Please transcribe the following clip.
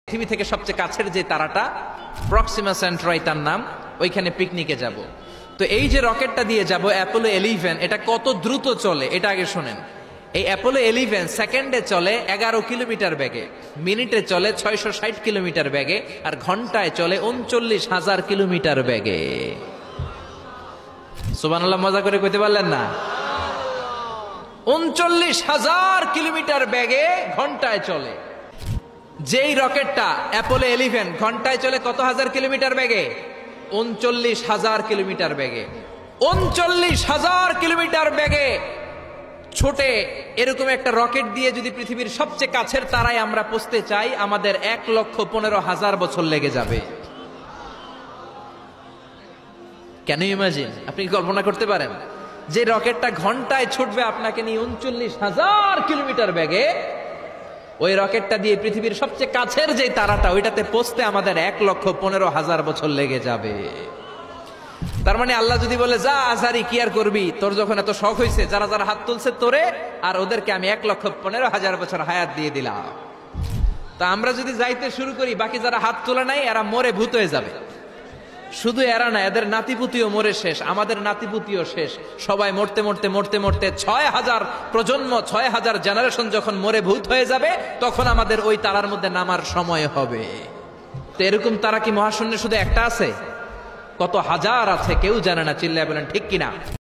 পৃথিবী থেকে সবচেয়ে কাছের যে তারাটা প্রক্সিমা সেন্ট্রাই তার নাম, ওইখানে পিকনিকে যাব। তো এই যে রকেটটা দিয়ে যাব অ্যাপোলো 11, এটা কত দ্রুত চলে এটা আগে শোনেন। এই অ্যাপোলো 11 সেকেন্ডে চলে 11 কিলোমিটার বেগে, মিনিটে চলে 660 কিলোমিটার বেগে, আর ঘন্টায় চলে 39,000 কিলোমিটার বেগে। সুবহানাল্লাহ, মজা করে কইতে পারলেন না? 39,000 কিলোমিটার বেগে ঘন্টায় চলে। যেই রকেটটা অ্যাপোলো 11 ঘন্টায় চলে কত হাজার কিলোমিটার বেগে? 39,000 কিলোমিটার বেগে। 39,000 কিলোমিটার বেগে ছোটে এরকম একটা রকেট দিয়ে যদি পৃথিবীর সবচেয়ে কাছের তারায় আমরা পৌঁছতে চাই, আমাদের 1,15,000 বছর লেগে যাবে। Can you imagine? আপনি কি কল্পনা করতে পারেন যে রকেটটা ঘন্টায় ছুটবে আপনাকে নিয়ে 39,000 কিলোমিটার বেগে, ওই রকেটটা দিয়ে পৃথিবীর সবচেয়ে কাছের যে তারাটা ওইটাতে পৌঁছতে আমাদের 1,15,000 বছর লেগে যাবে। তার মানে আল্লাহ যদি বলে যা আজারি কি আর করবি, তোর যখন এত শখ হয়েছে, যারা যারা হাত তুলছে তোরে আর ওদেরকে আমি 1,15,000 বছর হায়াত দিয়ে দিলাম। তা আমরা যদি যাইতে শুরু করি, বাকি যারা হাত তোলে নাই এরা মরে ভূত হয়ে যাবে। শুধু এরা না, এদের নাতিপুতিও মরে শেষ, আমাদের নাতিপুতিও শেষ। সবাই মরতে মরতে মরতে মরতে 6,000 প্রজন্ম, 6,000 জেনারেশন যখন মরে ভূত হয়ে যাবে, তখন আমাদের ওই তারার মধ্যে নামার সময় হবে। তো এরকম তারা কি মহাশূন্যে শুধু একটা আছে? কত হাজার আছে কেউ জানে না। চিল্লায় বলেন ঠিক কিনা?